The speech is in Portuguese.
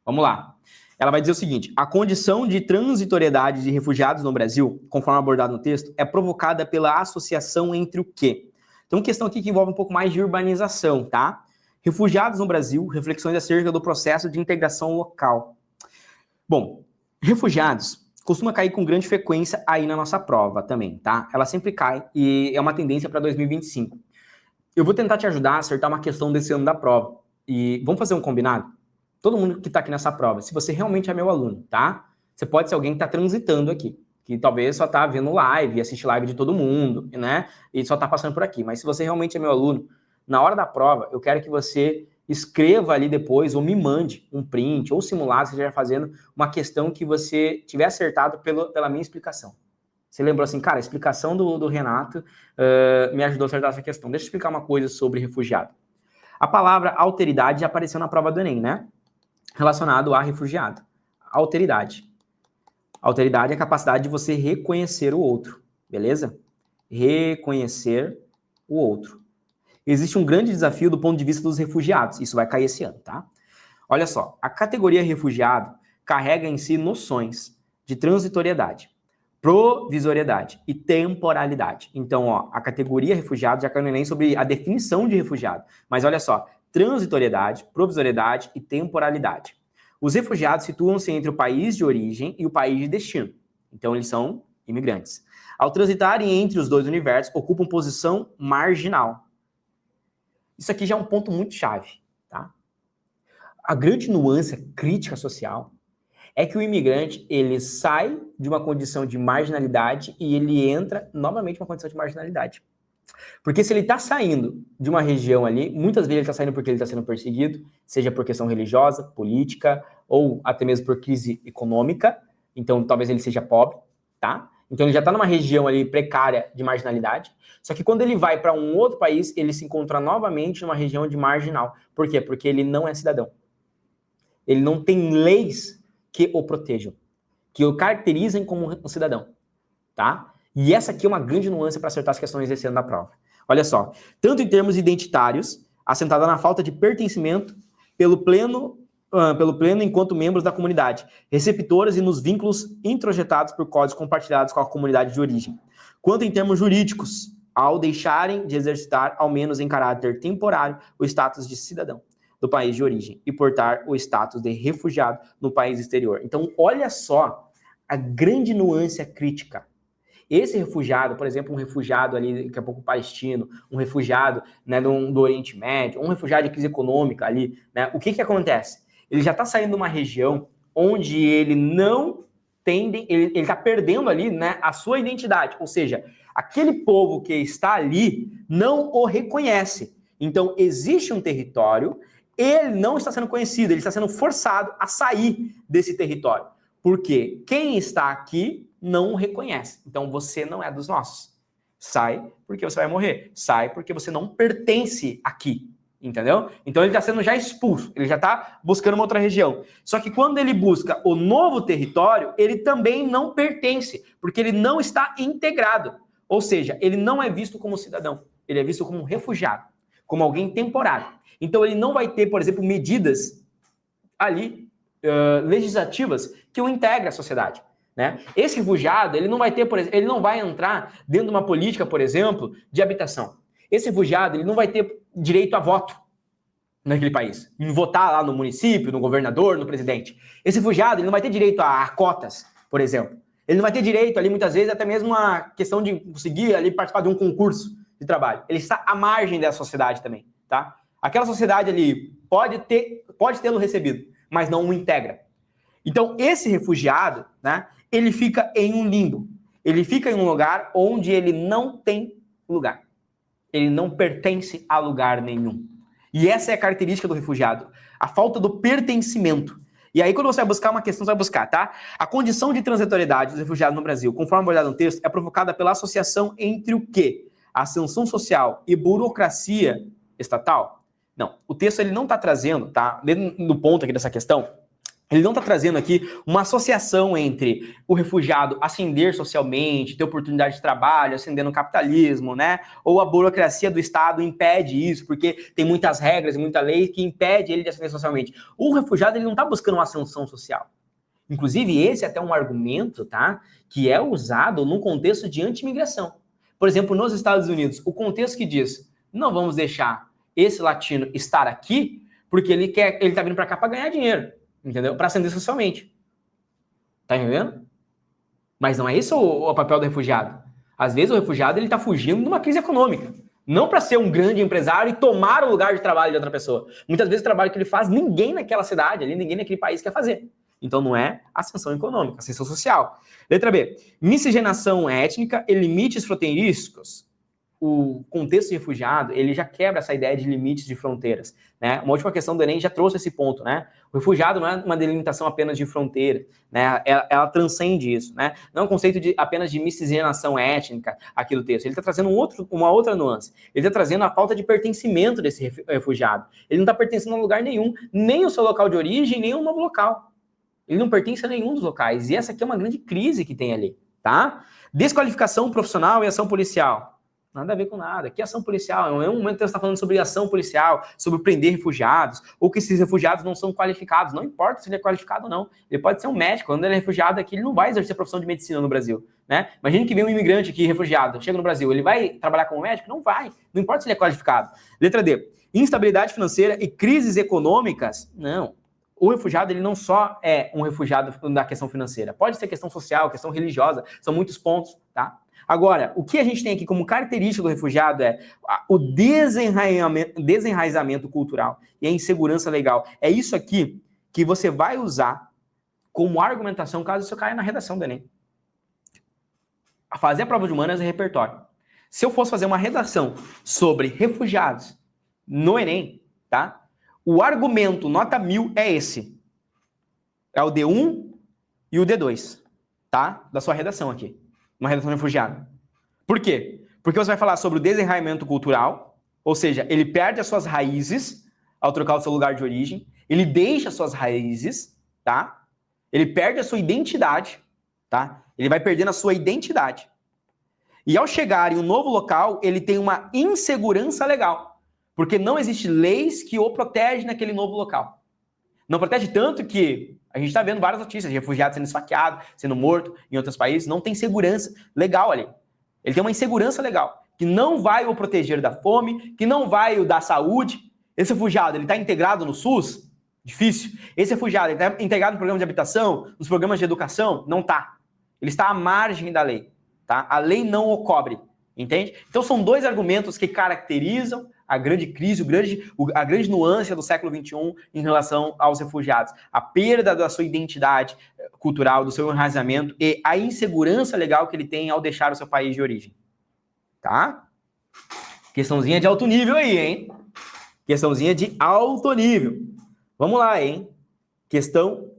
Vamos lá. Ela vai dizer o seguinte: a condição de transitoriedade de refugiados no Brasil, conforme abordado no texto, é provocada pela associação entre o quê? Tem uma questão aqui que envolve um pouco mais de urbanização, tá? Refugiados no Brasil, reflexões acerca do processo de integração local. Bom, refugiados costuma cair com grande frequência aí na nossa prova também, tá? Ela sempre cai e é uma tendência para 2025. Eu vou tentar te ajudar a acertar uma questão desse ano da prova. E vamos fazer um combinado? Todo mundo que está aqui nessa prova, se você realmente é meu aluno, tá? Você pode ser alguém que está transitando aqui, que talvez só está vendo live, assiste live de todo mundo, né? E só está passando por aqui. Mas se você realmente é meu aluno, na hora da prova, eu quero que você escreva ali depois, ou me mande um print, ou simulado, você estiver fazendo uma questão que você tiver acertado pela minha explicação. Você lembrou assim, cara, a explicação do Renato me ajudou a acertar essa questão. Deixa eu explicar uma coisa sobre refugiado. A palavra alteridade já apareceu na prova do Enem, né? Relacionado a refugiado. Alteridade. Alteridade é a capacidade de você reconhecer o outro, beleza? Reconhecer o outro. Existe um grande desafio do ponto de vista dos refugiados. Isso vai cair esse ano, tá? Olha só, a categoria refugiado carrega em si noções de transitoriedade, provisoriedade e temporalidade. Então, ó, a categoria refugiado já caiu no Enem sobre a definição de refugiado. Mas olha só, transitoriedade, provisoriedade e temporalidade. Os refugiados situam-se entre o país de origem e o país de destino. Então, eles são imigrantes. Ao transitarem entre os dois universos, ocupam posição marginal. Isso aqui já é um ponto muito chave, tá? A grande nuance crítica social é que o imigrante, ele sai de uma condição de marginalidade e ele entra novamente numa condição de marginalidade. Porque se ele está saindo de uma região ali, muitas vezes ele está saindo porque ele está sendo perseguido, seja por questão religiosa, política, ou até mesmo por crise econômica, então talvez ele seja pobre, tá? Então ele já está numa região ali precária de marginalidade, só que quando ele vai para um outro país, ele se encontra novamente numa região de marginal. Por quê? Porque ele não é cidadão. Ele não tem leis que o protejam, que o caracterizem como um cidadão, tá? E essa aqui é uma grande nuance para acertar as questões desse ano da prova. Olha só, tanto em termos identitários, assentada na falta de pertencimento pelo pleno enquanto membros da comunidade, receptoras e nos vínculos introjetados por códigos compartilhados com a comunidade de origem, quanto em termos jurídicos, ao deixarem de exercitar, ao menos em caráter temporário, o status de cidadão do país de origem e portar o status de refugiado no país exterior. Então, olha só a grande nuance crítica. Esse refugiado, por exemplo, um refugiado ali, daqui a pouco palestino, um refugiado, né, do Oriente Médio, um refugiado de crise econômica ali, né, o que acontece? Ele já está saindo de uma região onde ele não tem, ele está perdendo ali, né, a sua identidade, ou seja, aquele povo que está ali não o reconhece. Então, existe um território, ele não está sendo conhecido, ele está sendo forçado a sair desse território. Porque quem está aqui não o reconhece. Então, você não é dos nossos. Sai porque você vai morrer. Sai porque você não pertence aqui. Entendeu? Então, ele está sendo já expulso. Ele já está buscando uma outra região. Só que quando ele busca o novo território, ele também não pertence. Porque ele não está integrado. Ou seja, ele não é visto como cidadão. Ele é visto como um refugiado. Como alguém temporário. Então, ele não vai ter, por exemplo, medidas ali legislativas que o integrem à sociedade, né? Esse refugiado, ele não vai ter, por exemplo, ele não vai entrar dentro de uma política, por exemplo, de habitação. Esse refugiado, ele não vai ter direito a voto naquele país, em votar lá no município, no governador, no presidente. Esse refugiado, ele não vai ter direito a cotas, por exemplo. Ele não vai ter direito ali, muitas vezes, até mesmo a questão de conseguir ali participar de um concurso de trabalho. Ele está à margem dessa sociedade também, tá? Aquela sociedade ali pode tê-lo recebido, mas não o integra. Então, esse refugiado, né, ele fica em um limbo. Ele fica em um lugar onde ele não tem lugar. Ele não pertence a lugar nenhum. E essa é a característica do refugiado, a falta do pertencimento. E aí, quando você vai buscar uma questão, você vai buscar, tá? A condição de transitoriedade dos refugiados no Brasil, conforme abordado no texto, é provocada pela associação entre o quê? A ascensão social e burocracia estatal? Não, o texto ele não está trazendo, tá? Dentro do ponto aqui dessa questão, Ele não está trazendo aqui uma associação entre o refugiado ascender socialmente, ter oportunidade de trabalho, ascender no capitalismo, né? Ou a burocracia do Estado impede isso, porque tem muitas regras e muita lei que impede ele de ascender socialmente. O refugiado ele não está buscando uma ascensão social. Inclusive, esse é até um argumento, tá? Que é usado num contexto de anti-imigração. Por exemplo, nos Estados Unidos, o contexto que diz: não vamos deixar esse latino estar aqui, porque ele tá vindo para cá para ganhar dinheiro. Entendeu? Para ascender socialmente. Tá entendendo? Mas não é isso o papel do refugiado. Às vezes o refugiado ele tá fugindo de uma crise econômica. Não para ser um grande empresário e tomar o lugar de trabalho de outra pessoa. Muitas vezes o trabalho que ele faz, ninguém naquela cidade, ali, ninguém naquele país quer fazer. Então não é ascensão econômica, ascensão social. Letra B. Miscigenação étnica e limites fronteirísticos. O contexto de refugiado, ele já quebra essa ideia de limites de fronteiras, né? Uma última questão do Enem já trouxe esse ponto, né? O refugiado não é uma delimitação apenas de fronteira, né? Ela transcende isso, né? Não é um conceito apenas de miscigenação étnica aqui do texto. Ele está trazendo uma outra nuance. Ele está trazendo a falta de pertencimento desse refugiado. Ele não está pertencendo a lugar nenhum, nem o seu local de origem, nem um novo local. Ele não pertence a nenhum dos locais. E essa aqui é uma grande crise que tem ali, tá? Desqualificação profissional e ação policial. Nada a ver com nada. Que ação policial? Em um momento você está falando sobre ação policial, sobre prender refugiados, ou que esses refugiados não são qualificados. Não importa se ele é qualificado ou não. Ele pode ser um médico. Quando ele é refugiado aqui, ele não vai exercer a profissão de medicina no Brasil, né? Imagina que vem um imigrante aqui, refugiado, chega no Brasil, ele vai trabalhar como médico? Não vai. Não importa se ele é qualificado. Letra D. Instabilidade financeira e crises econômicas? Não. O refugiado, ele não só é um refugiado da questão financeira. Pode ser questão social, questão religiosa. São muitos pontos, tá? Agora, o que a gente tem aqui como característica do refugiado é o desenraizamento cultural e a insegurança legal. É isso aqui que você vai usar como argumentação caso você caia na redação do Enem. Fazer a prova de humanas é repertório. Se eu fosse fazer uma redação sobre refugiados no Enem, tá? O argumento nota 1000 é esse. É o D1 e o D2, tá? Da sua redação aqui. Uma redação de refugiado. Por quê? Porque você vai falar sobre o desenraizamento cultural, ou seja, ele perde as suas raízes ao trocar o seu lugar de origem, ele deixa as suas raízes, tá? Ele perde a sua identidade, tá? Ele vai perdendo a sua identidade. E ao chegar em um novo local, ele tem uma insegurança legal, porque não existem leis que o protegem naquele novo local. Não protege tanto que a gente está vendo várias notícias de refugiados sendo esfaqueados, sendo mortos em outros países. Não tem segurança legal ali. Ele tem uma insegurança legal, que não vai o proteger da fome, que não vai o da saúde. Esse refugiado, ele está integrado no SUS? Difícil. Esse refugiado, ele está integrado no programa de habitação, nos programas de educação? Não está. Ele está à margem da lei, tá? A lei não o cobre, entende? Então são dois argumentos que caracterizam a grande crise, a grande nuance do século XXI em relação aos refugiados. A perda da sua identidade cultural, do seu enraizamento e a insegurança legal que ele tem ao deixar o seu país de origem. Tá? Questãozinha de alto nível aí, hein? Questãozinha de alto nível. Vamos lá, hein? Questão